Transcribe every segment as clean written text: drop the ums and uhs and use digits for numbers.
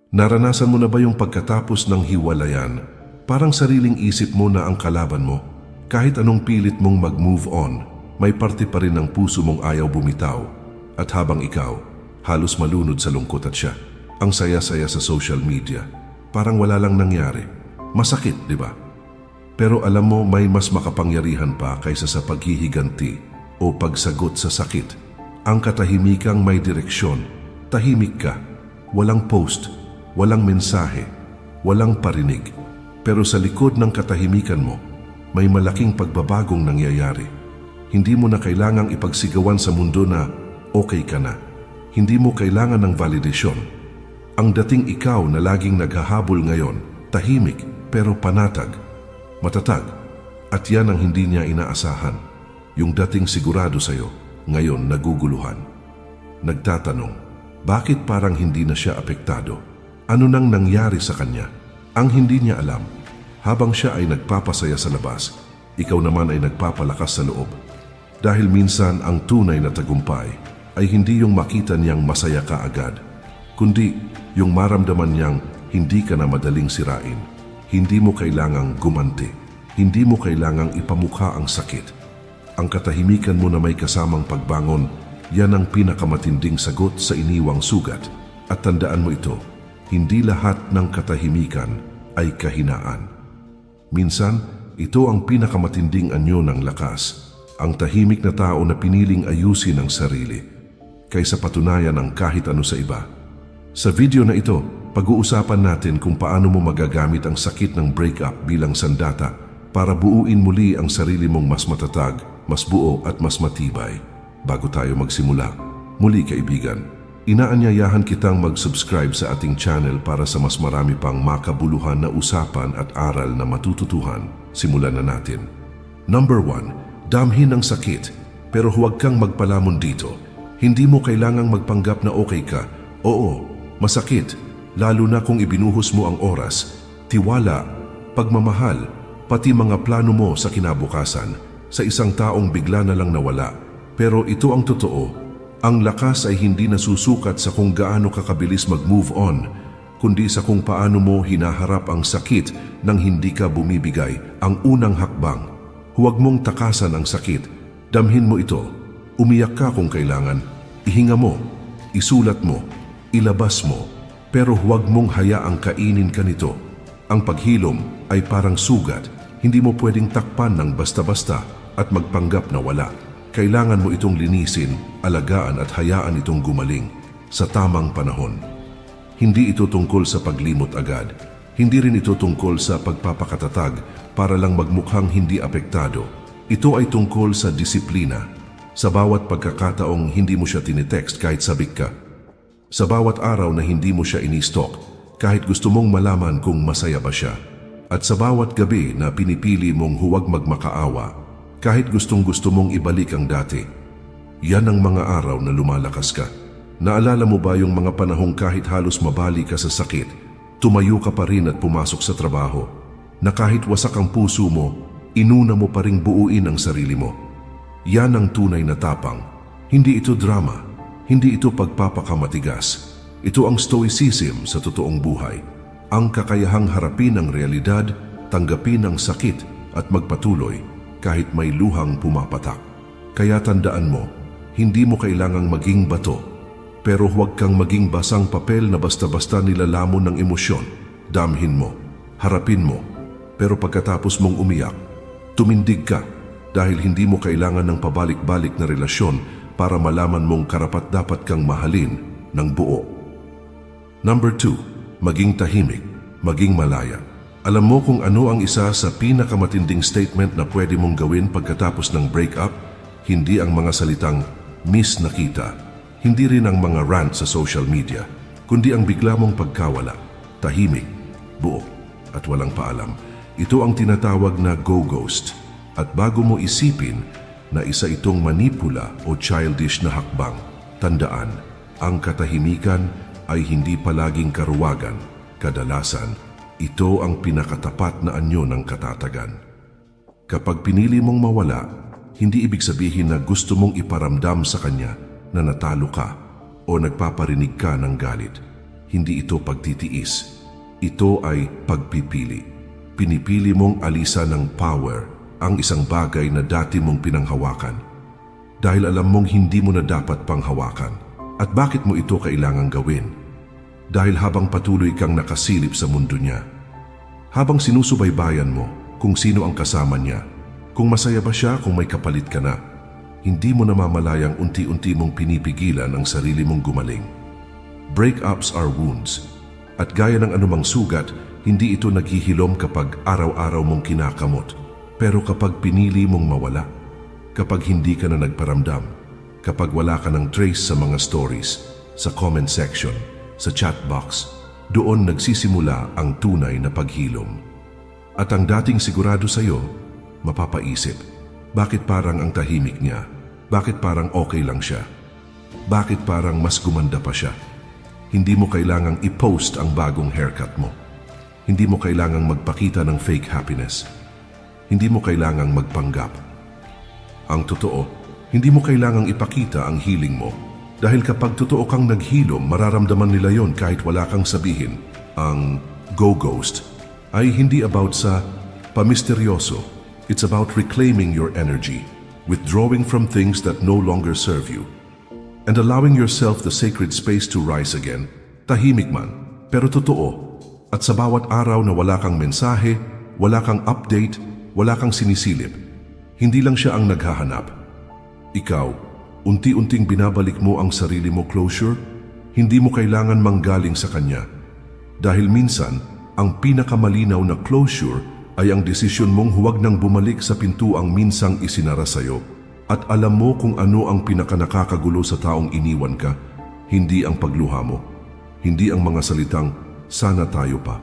Naranasan mo na ba yung pagkatapos ng hiwalayan, parang sariling isip mo na ang kalaban mo? Kahit anong pilit mong mag-move on, may parte pa rin ng puso mong ayaw bumitaw. At habang ikaw, halos malunod sa lungkot at siya, ang saya-saya sa social media, parang wala lang nangyari. Masakit, di ba? Pero alam mo, may mas makapangyarihan pa kaysa sa paghihiganti o pagsagot sa sakit. Ang katahimikang may direksyon. Tahimik ka, walang post, walang mensahe, walang parinig. Pero sa likod ng katahimikan mo, may malaking pagbabagong nangyayari. Hindi mo na kailangang ipagsigawan sa mundo na okay ka na. Hindi mo kailangan ng validasyon. Ang dating ikaw na laging naghahabol ngayon, tahimik pero panatag, matatag. At yan ang hindi niya inaasahan. Yung dating sigurado sa'yo, ngayon naguguluhan. Nagtatanong, bakit parang hindi na siya apektado? Ano nang nangyari sa kanya? Ang hindi niya alam, habang siya ay nagpapasaya sa labas, ikaw naman ay nagpapalakas sa loob. Dahil minsan ang tunay na tagumpay ay hindi yung makita niyang masaya ka agad, kundi yung maramdaman niyang hindi ka na madaling sirain. Hindi mo kailangang gumanti. Hindi mo kailangang ipamukha ang sakit. Ang katahimikan mo na may kasamang pagbangon, yan ang pinakamatinding sagot sa iniwang sugat. At tandaan mo ito, hindi lahat ng katahimikan ay kahinaan. Minsan, ito ang pinakamatinding anyo ng lakas, ang tahimik na tao na piniling ayusin ang sarili, kaysa patunayan ang kahit ano sa iba. Sa video na ito, pag-uusapan natin kung paano mo magagamit ang sakit ng breakup bilang sandata para buuin muli ang sarili mong mas matatag, mas buo at mas matibay. Bago tayo magsimula, muli kaibigan, inaanyayahan kitang mag-subscribe sa ating channel para sa mas marami pang makabuluhan na usapan at aral na matututuhan. Simulan na natin. Number 1, damhin ang sakit, pero huwag kang magpalamon dito. Hindi mo kailangang magpanggap na okay ka. Oo, masakit, lalo na kung ibinuhos mo ang oras, tiwala, pagmamahal, pati mga plano mo sa kinabukasan, sa isang taong bigla na lang nawala. Pero ito ang totoo. Ang lakas ay hindi nasusukat sa kung gaano kakabilis mag-move on, kundi sa kung paano mo hinaharap ang sakit nang hindi ka bumibigay. Ang unang hakbang, huwag mong takasan ang sakit. Damhin mo ito. Umiyak ka kung kailangan. Ihinga mo, isulat mo, ilabas mo. Pero huwag mong hayaang kainin ka nito. Ang paghilom ay parang sugat. Hindi mo pwedeng takpan ng basta-basta at magpanggap na wala. Kailangan mo itong linisin, alagaan at hayaan itong gumaling sa tamang panahon. Hindi ito tungkol sa paglimot agad. Hindi rin ito tungkol sa pagpapakatatag para lang magmukhang hindi apektado. Ito ay tungkol sa disiplina. Sa bawat pagkakataong hindi mo siya tinitext kahit sabik ka. Sa bawat araw na hindi mo siya ini-stalk kahit gusto mong malaman kung masaya ba siya. At sa bawat gabi na pinipili mong huwag magmakaawa kahit gustong-gusto mong ibalik ang dati. Yan ang mga araw na lumalakas ka. Naalala mo ba yung mga panahong kahit halos mabali ka sa sakit, tumayo ka pa rin at pumasok sa trabaho, na kahit wasak ang puso mo, inuna mo pa ring buuin ang sarili mo? Yan ang tunay na tapang. Hindi ito drama, hindi ito pagpapakamatigas. Ito ang stoicism sa totoong buhay. Ang kakayahang harapin ang realidad, tanggapin ang sakit at magpatuloy kahit may luhang pumapatak. Kaya tandaan mo, hindi mo kailangang maging bato, pero huwag kang maging basang papel na basta-basta nilalamon ng emosyon. Damhin mo, harapin mo, pero pagkatapos mong umiyak, tumindig ka dahil hindi mo kailangan ng pabalik-balik na relasyon para malaman mong karapat-dapat kang mahalin ng buo. Number 2, maging tahimik, maging malaya. Alam mo kung ano ang isa sa pinakamatinding statement na pwede mong gawin pagkatapos ng breakup? Hindi ang mga salitang miss na kita, hindi rin ang mga rant sa social media, kundi ang bigla mong pagkawala, tahimik, buo, at walang paalam. Ito ang tinatawag na go-ghost. At bago mo isipin na isa itong manipula o childish na hakbang, tandaan, ang katahimikan ay hindi palaging karuwagan. Kadalasan, ito ang pinakatapat na anyo ng katatagan. Kapag pinili mong mawala, hindi ibig sabihin na gusto mong iparamdam sa kanya na natalo ka o nagpaparinig ka ng galit. Hindi ito pagtitiis. Ito ay pagpipili. Pinipili mong alisan ng power ang isang bagay na dati mong pinanghawakan. Dahil alam mong hindi mo na dapat panghawakan. At bakit mo ito kailangang gawin? Dahil habang patuloy kang nakasilip sa mundo niya, habang sinusubaybayan mo kung sino ang kasama niya, kung masaya ba siya, kung may kapalit ka na, hindi mo namamalayang unti-unti mong pinipigilan ang sarili mong gumaling. Breakups are wounds, at gaya ng anumang sugat, hindi ito naghihilom kapag araw-araw mong kinakamot. Pero kapag pinili mong mawala, kapag hindi ka na nagparamdam, kapag wala ka ng trace sa mga stories, sa comment section, sa chat box, doon nagsisimula ang tunay na paghilom. At ang dating sigurado sa'yo, mapapaisip, bakit parang ang tahimik niya? Bakit parang okay lang siya? Bakit parang mas gumanda pa siya? Hindi mo kailangang i-post ang bagong haircut mo. Hindi mo kailangang magpakita ng fake happiness. Hindi mo kailangang magpanggap. Ang totoo, hindi mo kailangang ipakita ang healing mo. Dahil kapag totoo kang naghilom, mararamdaman nila yon kahit wala kang sabihin. Ang go-ghost ay hindi about sa pamisteryoso. It's about reclaiming your energy, withdrawing from things that no longer serve you, and allowing yourself the sacred space to rise again. Tahimik man, pero totoo. At sa bawat araw na wala kang mensahe, wala kang update, wala kang sinisilip, hindi lang siya ang naghahanap. Ikaw, unti-unting binabalik mo ang sarili mo closure, hindi mo kailangan manggaling sa kanya. Dahil minsan, ang pinakamalinaw na closure ay ang desisyon mong huwag nang bumalik sa pintuang minsang isinara sa'yo. At alam mo kung ano ang pinakanakakagulo sa taong iniwan ka, hindi ang pagluha mo, hindi ang mga salitang, sana tayo pa,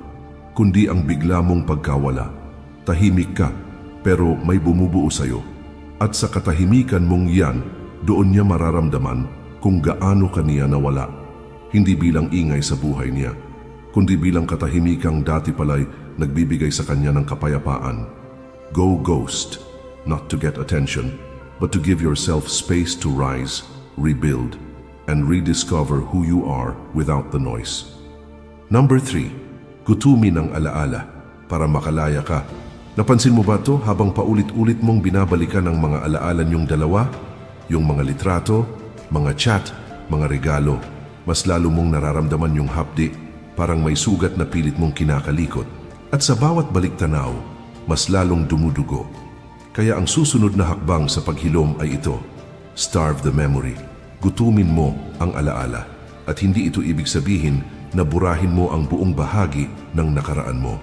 kundi ang bigla mong pagkawala. Tahimik ka, pero may bumubuo sa'yo. At sa katahimikan mong yan, doon niya mararamdaman kung gaano ka niya nawala. Hindi bilang ingay sa buhay niya, kundi bilang katahimikang dati pala'y nagbibigay sa kanya ng kapayapaan. Go ghost, not to get attention, but to give yourself space to rise, rebuild, and rediscover who you are without the noise. Number 3, gutumin ang alaala para makalaya ka. Napansin mo ba to habang paulit-ulit mong binabalikan ang mga alaala niyong dalawa? Yung mga litrato, mga chat, mga regalo, mas lalo mong nararamdaman yung hapdi, parang may sugat na pilit mong kinakalikot. At sa bawat balik-tanaw, mas lalong dumudugo. Kaya ang susunod na hakbang sa paghilom ay ito, starve the memory. Gutumin mo ang alaala. At hindi ito ibig sabihin na burahin mo ang buong bahagi ng nakaraan mo.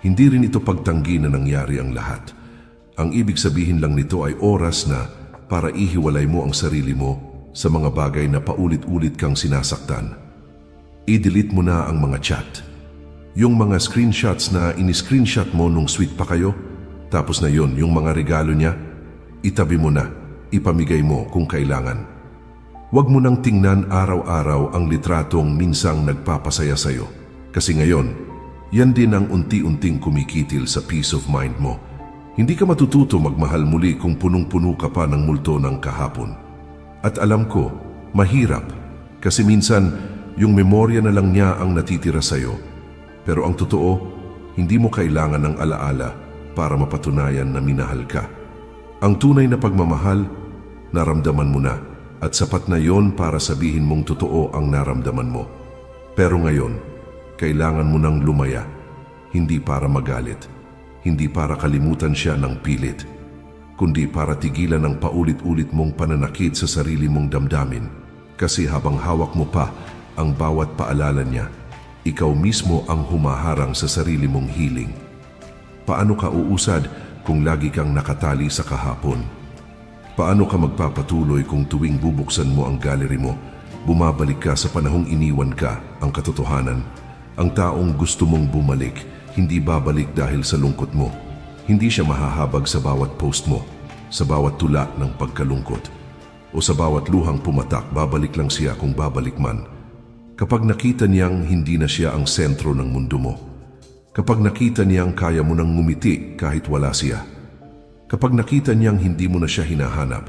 Hindi rin ito pagtanggi na nangyari ang lahat. Ang ibig sabihin lang nito ay oras na para ihiwalay mo ang sarili mo sa mga bagay na paulit-ulit kang sinasaktan. I-delete mo na ang mga chat. Yung mga screenshots na ini-screenshot mo nung sweet pa kayo, tapos na yon, yung mga regalo niya, itabi mo na, ipamigay mo kung kailangan. Huwag mo nang tingnan araw-araw ang litratong minsang nagpapasaya sa'yo. Kasi ngayon, yan din ang unti-unting kumikitil sa peace of mind mo. Hindi ka matututo magmahal muli kung punong-puno ka pa ng multo ng kahapon. At alam ko, mahirap, kasi minsan yung memorya na lang niya ang natitira sa'yo. Pero ang totoo, hindi mo kailangan ng alaala para mapatunayan na minahal ka. Ang tunay na pagmamahal, naramdaman mo na, at sapat na yon para sabihin mong totoo ang naramdaman mo. Pero ngayon, kailangan mo nang lumaya, hindi para magalit, hindi para kalimutan siya ng pilit, kundi para tigilan ang paulit-ulit mong pananakit sa sarili mong damdamin. Kasi habang hawak mo pa ang bawat paalala niya, ikaw mismo ang humaharang sa sarili mong healing. Paano ka uusad kung lagi kang nakatali sa kahapon? Paano ka magpapatuloy kung tuwing bubuksan mo ang gallery mo, bumabalik ka sa panahong iniwan ka? Ang katotohanan, ang taong gusto mong bumalik, hindi babalik dahil sa lungkot mo. Hindi siya mahahabag sa bawat post mo, sa bawat tula ng pagkalungkot, o sa bawat luhang pumatak. Babalik lang siya kung babalik man. Kapag nakita niyang hindi na siya ang sentro ng mundo mo. Kapag nakita niyang kaya mo nang ngumiti kahit wala siya. Kapag nakita niyang hindi mo na siya hinahanap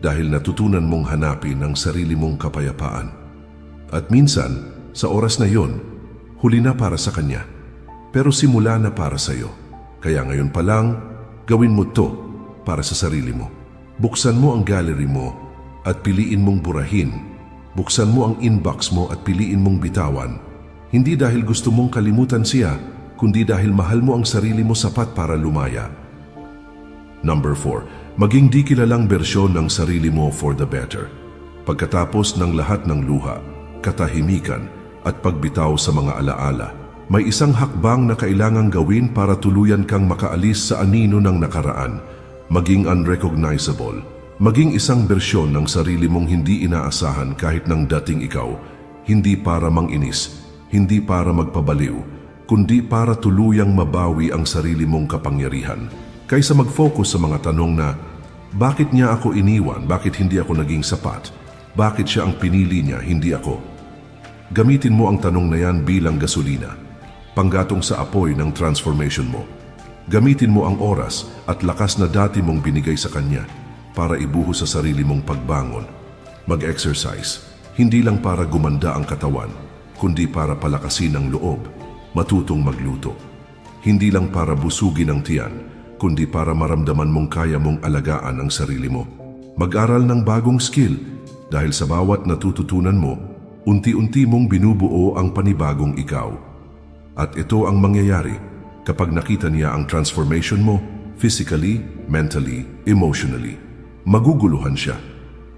dahil natutunan mong hanapin ang sarili mong kapayapaan. At minsan, sa oras na yon, huli na para sa kanya. Pero simula na para sa'yo. Kaya ngayon pa lang, gawin mo to para sa sarili mo. Buksan mo ang gallery mo at piliin mong burahin. Buksan mo ang inbox mo at piliin mong bitawan. Hindi dahil gusto mong kalimutan siya, kundi dahil mahal mo ang sarili mo sapat para lumaya. Number 4. Maging di kilalang bersyon ng sarili mo for the better. Pagkatapos ng lahat ng luha, katahimikan at pagbitaw sa mga alaala, may isang hakbang na kailangang gawin para tuluyan kang makaalis sa anino ng nakaraan, maging unrecognizable, maging isang bersyon ng sarili mong hindi inaasahan kahit ng dating ikaw, hindi para manginis, hindi para magpabaliw, kundi para tuluyang mabawi ang sarili mong kapangyarihan. Kaysa mag-focus sa mga tanong na, bakit niya ako iniwan, bakit hindi ako naging sapat, bakit siya ang pinili niya, hindi ako. Gamitin mo ang tanong na yan bilang gasolina, panggatong sa apoy ng transformation mo. Gamitin mo ang oras at lakas na dati mong binigay sa kanya para ibuhos sa sarili mong pagbangon. Mag-exercise, hindi lang para gumanda ang katawan, kundi para palakasin ang loob, matutong magluto. Hindi lang para busugin ang tiyan, kundi para maramdaman mong kaya mong alagaan ang sarili mo. Mag-aral ng bagong skill dahil sa bawat natututunan mo, unti-unti mong binubuo ang panibagong ikaw. At ito ang mangyayari kapag nakita niya ang transformation mo physically, mentally, emotionally. Maguguluhan siya.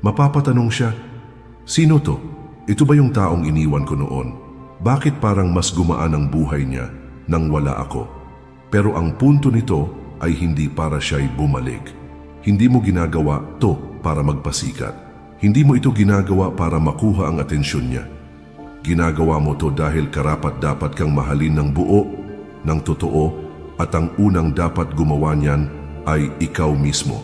Mapapatanong siya, sino to? Ito ba yung taong iniwan ko noon? Bakit parang mas gumaan ang buhay niya nang wala ako? Pero ang punto nito ay hindi para siya'y bumalik. Hindi mo ginagawa to para magpasikat. Hindi mo ito ginagawa para makuha ang atensyon niya. Ginagawa mo to dahil karapat-dapat kang mahalin ng buo, ng totoo, at ang unang dapat gumawa niyan ay ikaw mismo.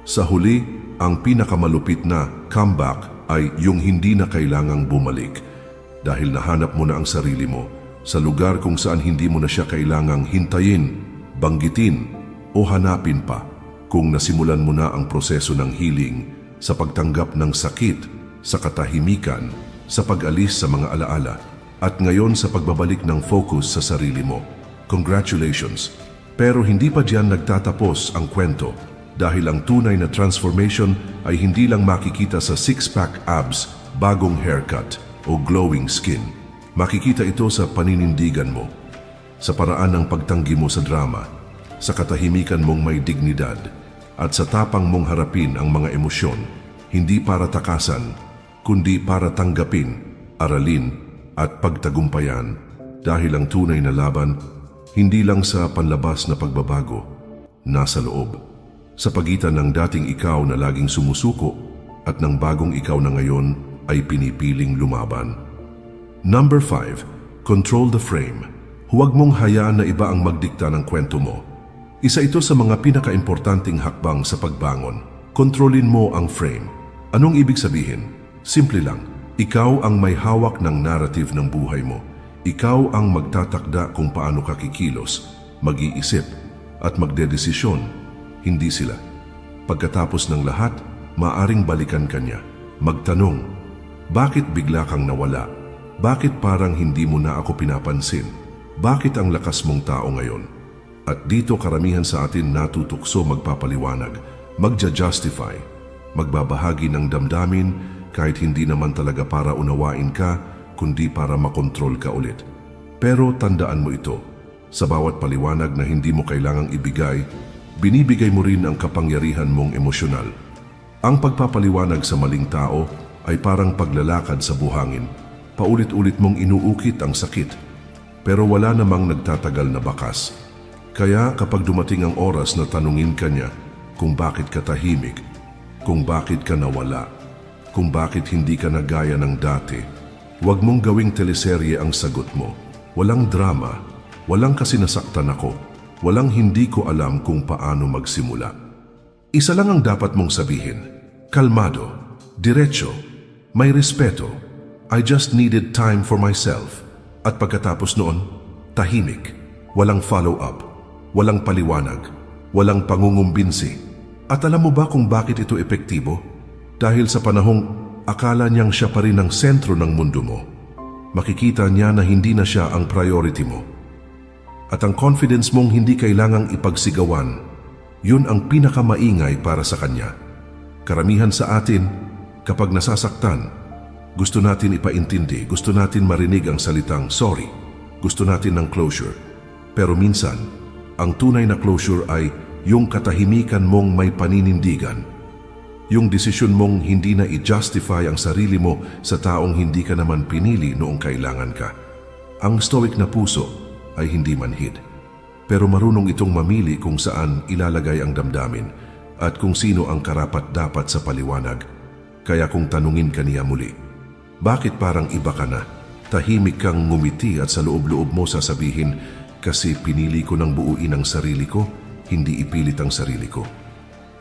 Sa huli, ang pinakamalupit na comeback ay yung hindi na kailangang bumalik dahil nahanap mo na ang sarili mo sa lugar kung saan hindi mo na siya kailangang hintayin, banggitin o hanapin pa. Kung nasimulan mo na ang proseso ng healing sa pagtanggap ng sakit, sa katahimikan, sa pag-alis sa mga alaala, at ngayon sa pagbabalik ng focus sa sarili mo. Congratulations! Pero hindi pa diyan nagtatapos ang kwento dahil ang tunay na transformation ay hindi lang makikita sa six-pack abs, bagong haircut o glowing skin. Makikita ito sa paninindigan mo, sa paraan ng pagtanggi mo sa drama, sa katahimikan mong may dignidad, at sa tapang mong harapin ang mga emosyon, hindi para takasan, kundi para tanggapin, aralin, at pagtagumpayan. Dahil ang tunay na laban, hindi lang sa panlabas na pagbabago, nasa loob. Sa pagitan ng dating ikaw na laging sumusuko at ng bagong ikaw na ngayon ay pinipiling lumaban. Number 5. Control the frame. Huwag mong hayaan na iba ang magdikta ng kwento mo. Isa ito sa mga pinakaimportanteng hakbang sa pagbangon. Kontrolin mo ang frame. Anong ibig sabihin? Simple lang. Ikaw ang may hawak ng narrative ng buhay mo. Ikaw ang magtatakda kung paano ka kikilos, mag-iisip, at magdedesisyon. Hindi sila. Pagkatapos ng lahat, maaring balikan ka niya. Magtanong, bakit bigla kang nawala? Bakit parang hindi mo na ako pinapansin? Bakit ang lakas mong tao ngayon? At dito karamihan sa atin natutukso magpapaliwanag, magja-justify, magbabahagi ng damdamin kahit hindi naman talaga para unawain ka, kundi para makontrol ka ulit. Pero tandaan mo ito, sa bawat paliwanag na hindi mo kailangang ibigay, binibigay mo rin ang kapangyarihan mong emosyonal. Ang pagpapaliwanag sa maling tao ay parang paglalakad sa buhangin. Paulit-ulit mong inuukit ang sakit, pero wala namang nagtatagal na bakas. Kaya kapag dumating ang oras na tanungin ka niya kung bakit ka tahimik, kung bakit ka nawala, kung bakit hindi ka nagaya ng dati, huwag mong gawing teleserye ang sagot mo. Walang drama, walang kasinasaktan ako, walang hindi ko alam kung paano magsimula. Isa lang ang dapat mong sabihin, kalmado, diretso, may respeto, I just needed time for myself. At pagkatapos noon, tahimik, walang follow-up, walang paliwanag, walang pangungumbinsi. At alam mo ba kung bakit ito epektibo? Dahil sa panahong akala niyang siya pa rin ang sentro ng mundo mo, Makikita niya na hindi na siya ang priority mo. At ang confidence mong hindi kailangang ipagsigawan, yun ang pinakamaingay para sa kanya. Karamihan sa atin, kapag nasasaktan, gusto natin ipaintindi, gusto natin marinig ang salitang sorry, gusto natin ng closure. Pero minsan, ang tunay na closure ay yung katahimikan mong may paninindigan. Yung desisyon mong hindi na i-justify ang sarili mo sa taong hindi ka naman pinili noong kailangan ka. Ang stoic na puso ay hindi manhid, pero marunong itong mamili kung saan ilalagay ang damdamin at kung sino ang karapat-dapat sa paliwanag. Kaya kung tanungin ka niya muli, bakit parang iba ka na? Tahimik kang ngumiti at sa loob-loob mo sasabihin, kasi pinili ko ng buuin ang sarili ko, hindi ipilit ang sarili ko.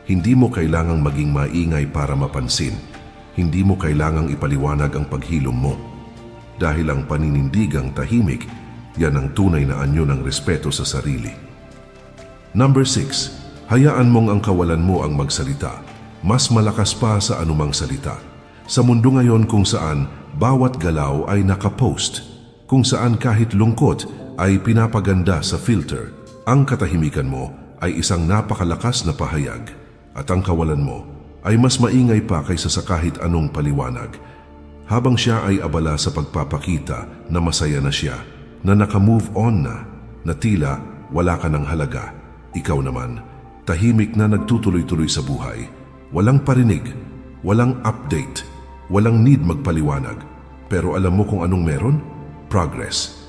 Hindi mo kailangang maging maingay para mapansin. Hindi mo kailangang ipaliwanag ang paghilom mo. Dahil ang paninindigang tahimik, yan ang tunay na anyo ng respeto sa sarili. Number 6. Hayaan mong ang kawalan mo ang magsalita. Mas malakas pa sa anumang salita. Sa mundo ngayon kung saan bawat galaw ay nakapost, kung saan kahit lungkot ay pinapaganda sa filter, ang katahimikan mo ay isang napakalakas na pahayag. At ang kawalan mo ay mas maingay pa kaysa sa kahit anong paliwanag. Habang siya ay abala sa pagpapakita na masaya na siya, na naka-move on na tila wala ka ng halaga. Ikaw naman, tahimik na nagtutuloy-tuloy sa buhay. Walang parinig, walang update, walang need magpaliwanag. Pero alam mo kung anong meron? Progress.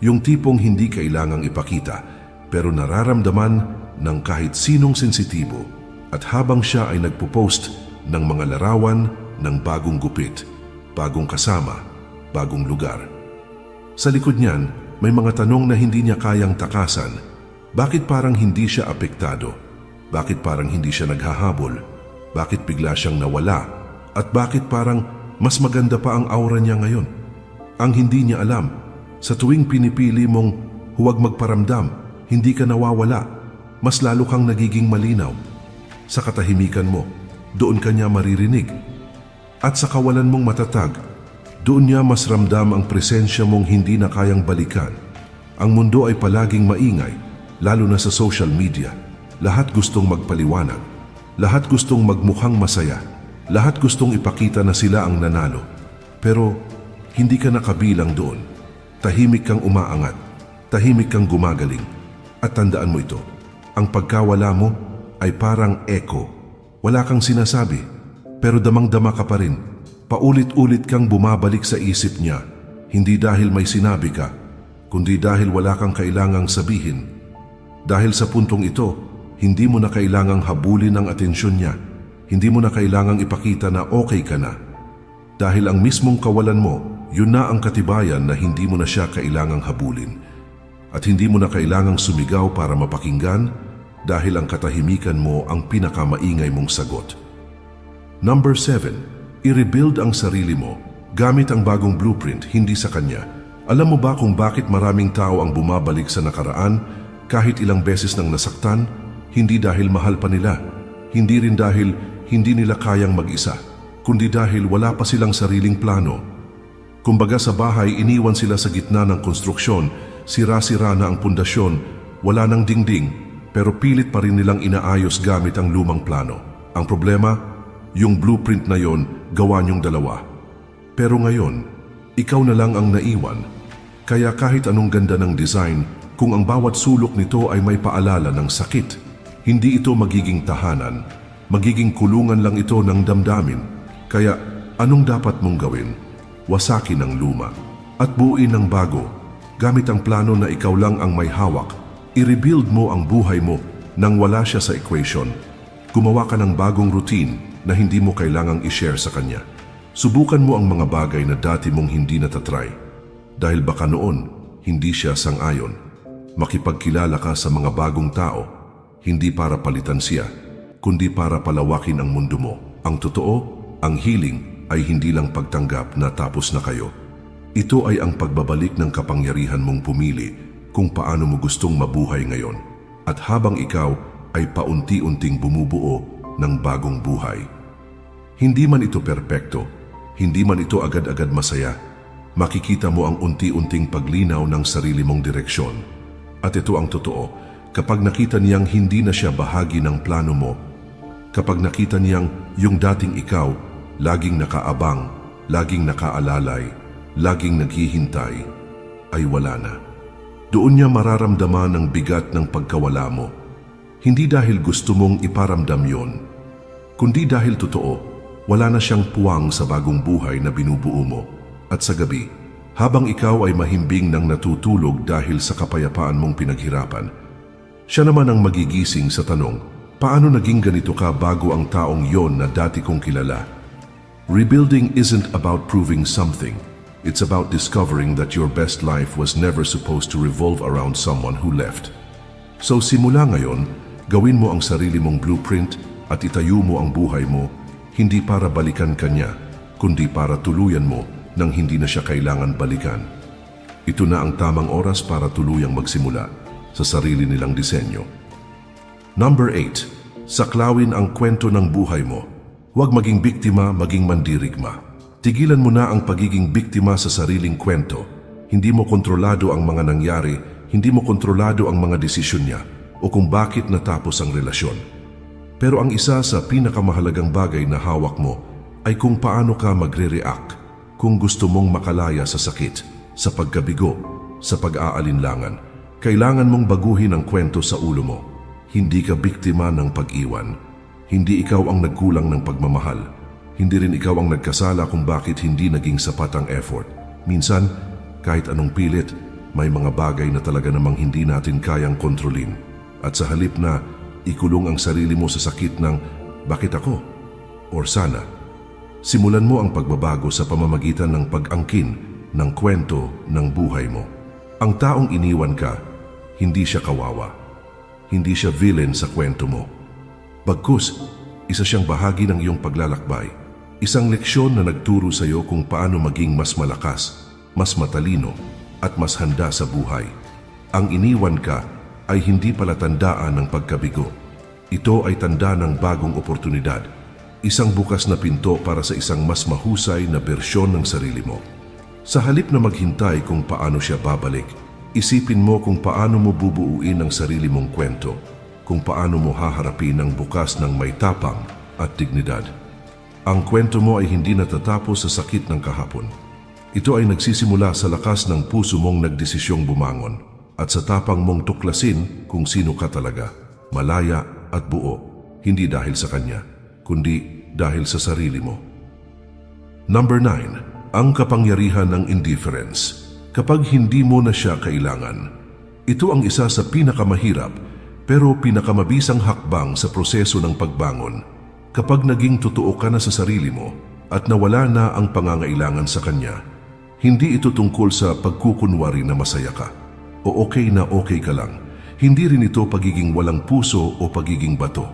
Yung tipong hindi kailangang ipakita, pero nararamdaman ng kahit sinong sensitibo. At habang siya ay nagpo-post ng mga larawan ng bagong gupit, bagong kasama, bagong lugar. Sa likod niyan, may mga tanong na hindi niya kayang takasan. Bakit parang hindi siya apektado? Bakit parang hindi siya naghahabol? Bakit bigla siyang nawala? At bakit parang mas maganda pa ang aura niya ngayon? Ang hindi niya alam, sa tuwing pinipili mong huwag magparamdam, hindi ka nawawala, mas lalo kang nagiging malinaw. Sa katahimikan mo, doon ka niya maririnig. At sa kawalan mong matatag, doon niya mas ramdam ang presensya mong hindi na kayang balikan. Ang mundo ay palaging maingay, lalo na sa social media. Lahat gustong magpaliwanag. Lahat gustong magmukhang masaya. Lahat gustong ipakita na sila ang nanalo. Pero hindi ka nakabilang doon. Tahimik kang umaangat. Tahimik kang gumagaling. At tandaan mo ito, ang pagkawala mo ay parang echo. Wala kang sinasabi, pero damang-dama ka pa rin. Paulit-ulit kang bumabalik sa isip niya, hindi dahil may sinabi ka, kundi dahil wala kang kailangang sabihin. Dahil sa puntong ito, hindi mo na kailangang habulin ang atensyon niya. Hindi mo na kailangang ipakita na okay ka na. Dahil ang mismong kawalan mo, yun na ang katibayan na hindi mo na siya kailangang habulin. At hindi mo na kailangang sumigaw para mapakinggan, dahil ang katahimikan mo ang pinakamaingay mong sagot. Number 7. I-rebuild ang sarili mo gamit ang bagong blueprint, hindi sa kanya. Alam mo ba kung bakit maraming tao ang bumabalik sa nakaraan kahit ilang beses nang nasaktan? Hindi dahil mahal pa nila, hindi rin dahil hindi nila kayang mag-isa, kundi dahil wala pa silang sariling plano. Kumbaga sa bahay, iniwan sila sa gitna ng konstruksyon, sira-sira na ang pundasyon, wala nang dingding, pero pilit pa rin nilang inaayos gamit ang lumang plano. Ang problema, yung blueprint na yon gawa niyong dalawa. Pero ngayon, ikaw na lang ang naiwan. Kaya kahit anong ganda ng design, kung ang bawat sulok nito ay may paalala ng sakit, hindi ito magiging tahanan, magiging kulungan lang ito ng damdamin. Kaya anong dapat mong gawin? Wasakin ang luma at buuin ng bago, gamit ang plano na ikaw lang ang may hawak. I-rebuild mo ang buhay mo nang wala siya sa equation. Gumawa ka ng bagong routine na hindi mo kailangang i-share sa kanya. Subukan mo ang mga bagay na dati mong hindi natatry. Dahil baka noon, hindi siya sang-ayon. Makipagkilala ka sa mga bagong tao, hindi para palitan siya, kundi para palawakin ang mundo mo. Ang totoo, ang healing ay hindi lang pagtanggap na tapos na kayo. Ito ay ang pagbabalik ng kapangyarihan mong pumili kung paano mo gustong mabuhay ngayon, at habang ikaw ay paunti-unting bumubuo ng bagong buhay. Hindi man ito perpekto, hindi man ito agad-agad masaya, makikita mo ang unti-unting paglinaw ng sarili mong direksyon. At ito ang totoo, kapag nakita niyang hindi na siya bahagi ng plano mo, kapag nakita niyang yung dating ikaw, laging nakaabang, laging nakaalalay, laging naghihintay, ay wala na. Doon niya mararamdaman ang bigat ng pagkawala mo. Hindi dahil gusto mong iparamdam yon, kundi dahil totoo, wala na siyang puwang sa bagong buhay na binubuo mo. At sa gabi, habang ikaw ay mahimbing ng natutulog dahil sa kapayapaan mong pinaghirapan, siya naman ang magigising sa tanong, paano naging ganito ka bago ang taong yon na dati kong kilala? Rebuilding isn't about proving something. It's about discovering that your best life was never supposed to revolve around someone who left. So simula ngayon, gawin mo ang sarili mong blueprint at itayo mo ang buhay mo, hindi para balikan kanya, kundi para tuluyan mo nang hindi na siya kailangan balikan. Ito na ang tamang oras para tuluyang magsimula sa sarili nilang disenyo. Number 8. Saklawin ang kwento ng buhay mo. Huwag maging biktima, maging mandirigma. Tigilan mo na ang pagiging biktima sa sariling kwento. Hindi mo kontrolado ang mga nangyari, hindi mo kontrolado ang mga desisyon niya o kung bakit natapos ang relasyon. Pero ang isa sa pinakamahalagang bagay na hawak mo ay kung paano ka magre-react kung gusto mong makalaya sa sakit, sa pagkabigo, sa pag-aalinlangan. Kailangan mong baguhin ang kwento sa ulo mo. Hindi ka biktima ng pag-iwan. Hindi ikaw ang nagkulang ng pagmamahal. Hindi rin ikaw ang nagkasala kung bakit hindi naging sapat ang effort. Minsan, kahit anong pilit, may mga bagay na talaga namang hindi natin kayang kontrolin. At sa halip na ikulong ang sarili mo sa sakit ng bakit ako? Or sana, simulan mo ang pagbabago sa pamamagitan ng pag-angkin ng kwento ng buhay mo. Ang taong iniwan ka, hindi siya kawawa. Hindi siya villain sa kwento mo. Bagkus, isa siyang bahagi ng iyong paglalakbay. Isang leksyon na nagturo sa iyo kung paano maging mas malakas, mas matalino, at mas handa sa buhay. Ang iniwan ka ay hindi palatandaan ng pagkabigo. Ito ay tanda ng bagong oportunidad. Isang bukas na pinto para sa isang mas mahusay na bersyon ng sarili mo. Sa halip na maghintay kung paano siya babalik, isipin mo kung paano mo bubuuin ang sarili mong kwento, kung paano mo haharapin ang bukas ng may tapang at dignidad. Ang kwento mo ay hindi natatapos sa sakit ng kahapon. Ito ay nagsisimula sa lakas ng puso mong nagdesisyong bumangon at sa tapang mong tuklasin kung sino ka talaga, malaya at buo, hindi dahil sa kanya, kundi dahil sa sarili mo. Number 9. Ang kapangyarihan ng indifference. Kapag hindi mo na siya kailangan, ito ang isa sa pinakamahirap pero pinakamabisang hakbang sa proseso ng pagbangon. Kapag naging totoo ka na sa sarili mo at nawala na ang pangangailangan sa kanya, hindi ito tungkol sa pagkukunwari na masaya ka o okay na okay ka lang. Hindi rin ito pagiging walang puso o pagiging bato.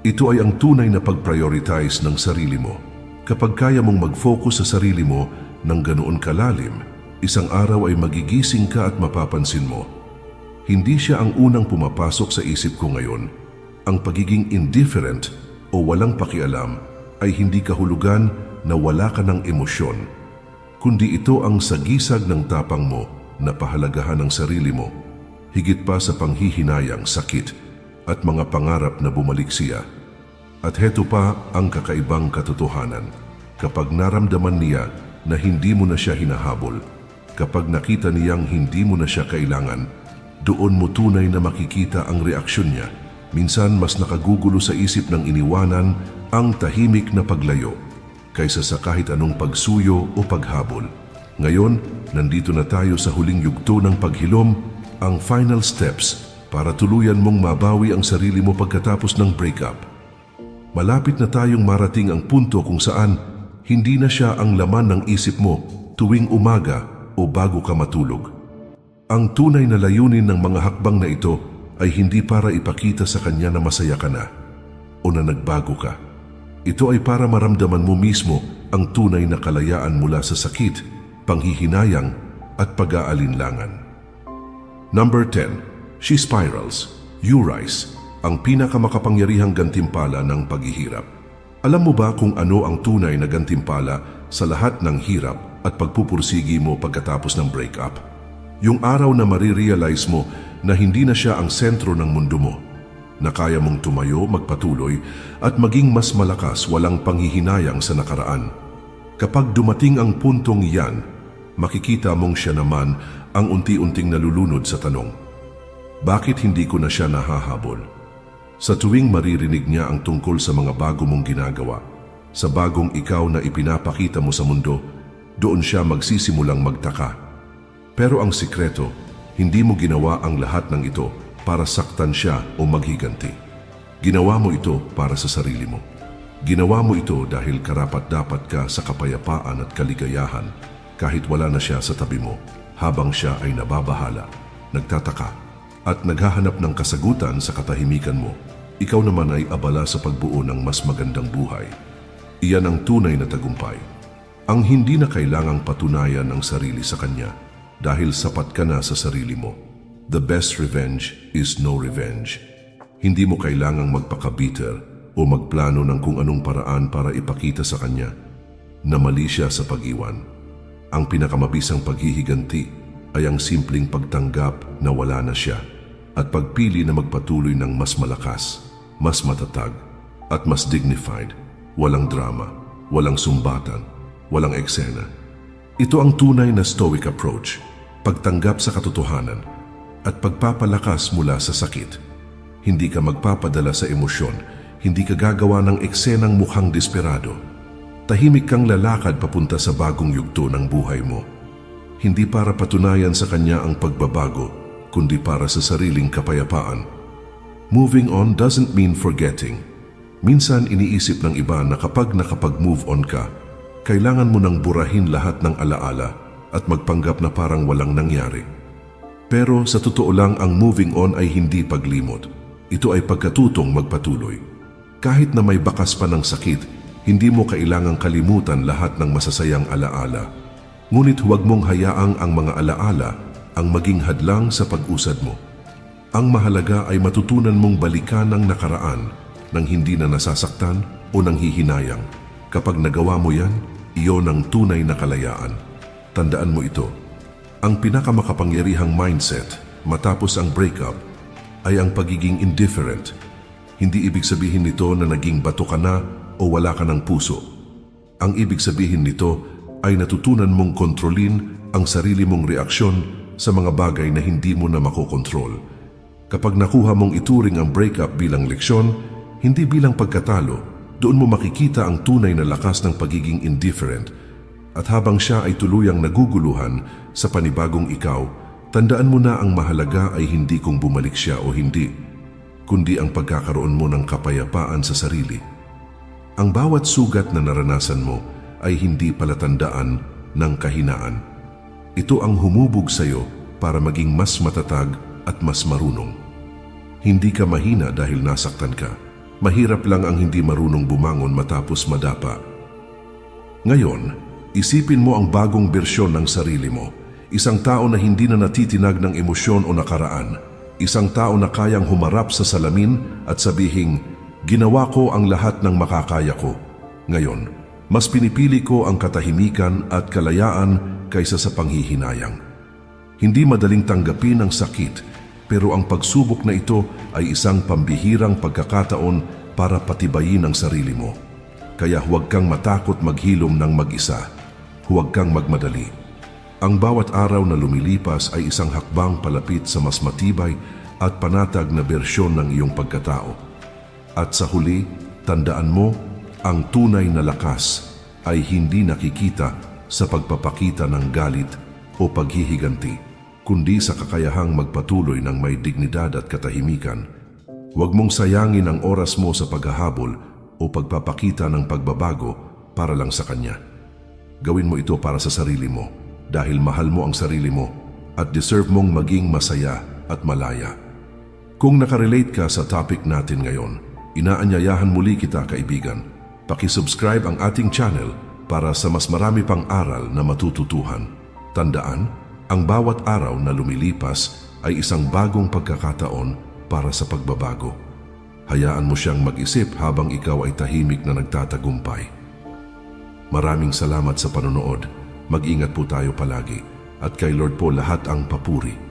Ito ay ang tunay na pag-prioritize ng sarili mo. Kapag kaya mong mag-focus sa sarili mo ng ganoon kalalim, isang araw ay magigising ka at mapapansin mo. Hindi siya ang unang pumapasok sa isip ko ngayon. Ang pagiging indifferent o walang pakialam ay hindi kahulugan na wala ka ng emosyon, kundi ito ang sagisag ng tapang mo na pahalagahan ang sarili mo, higit pa sa panghihinayang sakit at mga pangarap na bumalik siya. At heto pa ang kakaibang katotohanan. Kapag naramdaman niya na hindi mo na siya hinahabol, kapag nakita niyang hindi mo na siya kailangan, doon mo tunay na makikita ang reaksyon niya. Minsan mas nakagugulo sa isip ng iniwanan ang tahimik na paglayo kaysa sa kahit anong pagsuyo o paghabol. Ngayon, nandito na tayo sa huling yugto ng paghilom, ang final steps para tuluyan mong mabawi ang sarili mo pagkatapos ng breakup. Malapit na tayong marating ang punto kung saan hindi na siya ang laman ng isip mo tuwing umaga o bago ka matulog. Ang tunay na layunin ng mga hakbang na ito ay hindi para ipakita sa kanya na masaya ka na o na nagbago ka. Ito ay para maramdaman mo mismo ang tunay na kalayaan mula sa sakit, panghihinayang at pag-aalinlangan. Number 10. She spirals, you rise, ang pinakamakapangyarihang gantimpala ng paghihirap. Alam mo ba kung ano ang tunay na gantimpala sa lahat ng hirap at pagpupursigi mo pagkatapos ng breakup. Yung araw na marirealize mo na hindi na siya ang sentro ng mundo mo, na kaya mong tumayo, magpatuloy at maging mas malakas walang panghihinayang sa nakaraan. Kapag dumating ang puntong iyan, makikita mong siya naman ang unti-unting nalulunod sa tanong, bakit hindi ko na siya nahahabol? Sa tuwing maririnig niya ang tungkol sa mga bago mong ginagawa, sa bagong ikaw na ipinapakita mo sa mundo, doon siya magsisimulang magtaka. Pero ang sikreto, hindi mo ginawa ang lahat ng ito para saktan siya o maghiganti. Ginawa mo ito para sa sarili mo. Ginawa mo ito dahil karapat-dapat ka sa kapayapaan at kaligayahan kahit wala na siya sa tabi mo, habang siya ay nababahala, nagtataka at naghahanap ng kasagutan sa katahimikan mo. Ikaw naman ay abala sa pagbuo ng mas magandang buhay. Iyan ang tunay na tagumpay. Ang hindi na kailangang patunayan ang sarili sa kanya dahil sapat ka na sa sarili mo. The best revenge is no revenge. Hindi mo kailangang magpaka-bitter o magplano ng kung anong paraan para ipakita sa kanya na mali siya sa pag-iwan. Ang pinakamabisang paghihiganti ay ang simpleng pagtanggap na wala na siya at pagpili na magpatuloy ng mas malakas, mas matatag at mas dignified. Walang drama, walang sumbatan, walang eksena. Ito ang tunay na stoic approach, pagtanggap sa katotohanan at pagpapalakas mula sa sakit. Hindi ka magpapadala sa emosyon, hindi ka gagawa ng eksenang mukhang desperado. Tahimik kang lalakad papunta sa bagong yugto ng buhay mo. Hindi para patunayan sa kanya ang pagbabago, kundi para sa sariling kapayapaan. Moving on doesn't mean forgetting. Minsan iniisip ng iba na kapag nakapag-move on ka, kailangan mo nang burahin lahat ng alaala at magpanggap na parang walang nangyari. Pero sa totoo lang, ang moving on ay hindi paglimot. Ito ay pagkatutong magpatuloy. Kahit na may bakas pa ng sakit, hindi mo kailangang kalimutan lahat ng masasayang alaala. Ngunit huwag mong hayaang ang mga alaala ang maging hadlang sa pag-usad mo. Ang mahalaga ay matutunan mong balikan ang nakaraan nang hindi na nasasaktan o nanghihinayang. Kapag nagawa mo yan, iyon ang tunay na kalayaan. Tandaan mo ito, ang pinakamakapangyarihang mindset matapos ang breakup ay ang pagiging indifferent. Hindi ibig sabihin nito na naging bato ka na o wala ka ng puso. Ang ibig sabihin nito ay natutunan mong kontrolin ang sarili mong reaksyon sa mga bagay na hindi mo na makokontrol. Kapag nakuha mong ituring ang breakup bilang leksyon, hindi bilang pagkatalo, doon mo makikita ang tunay na lakas ng pagiging indifferent. At habang siya ay tuluyang naguguluhan sa panibagong ikaw, tandaan mo na ang mahalaga ay hindi kung bumalik siya o hindi, kundi ang pagkakaroon mo ng kapayapaan sa sarili. Ang bawat sugat na naranasan mo ay hindi palatandaan ng kahinaan. Ito ang humubog sa iyo para maging mas matatag at mas marunong. Hindi ka mahina dahil nasaktan ka. Mahirap lang ang hindi marunong bumangon matapos madapa. Ngayon, isipin mo ang bagong bersyon ng sarili mo. Isang tao na hindi na natitinag ng emosyon o nakaraan. Isang tao na kayang humarap sa salamin at sabihing, ginawa ko ang lahat ng makakaya ko. Ngayon, mas pinipili ko ang katahimikan at kalayaan kaysa sa panghihinayang. Hindi madaling tanggapin ang sakit, pero ang pagsubok na ito ay isang pambihirang pagkakataon para patibayin ang sarili mo. Kaya huwag kang matakot maghilom ng mag-isa. Huwag kang magmadali. Ang bawat araw na lumilipas ay isang hakbang palapit sa mas matibay at panatag na bersyon ng iyong pagkatao. At sa huli, tandaan mo, ang tunay na lakas ay hindi nakikita sa pagpapakita ng galit o paghihiganti, kundi sa kakayahang magpatuloy ng may dignidad at katahimikan. Huwag mong sayangin ang oras mo sa paghahabol o pagpapakita ng pagbabago para lang sa kanya. Gawin mo ito para sa sarili mo dahil mahal mo ang sarili mo at deserve mong maging masaya at malaya. Kung nakarelate ka sa topic natin ngayon, inaanyayahan muli kita, kaibigan. Paki-subscribe ang ating channel para sa mas marami pang aral na matututuhan. Tandaan, ang bawat araw na lumilipas ay isang bagong pagkakataon para sa pagbabago. Hayaan mo siyang mag-isip habang ikaw ay tahimik na nagtatagumpay. Maraming salamat sa panonood Mag-ingat po tayo palagi at kay Lord po lahat ang papuri.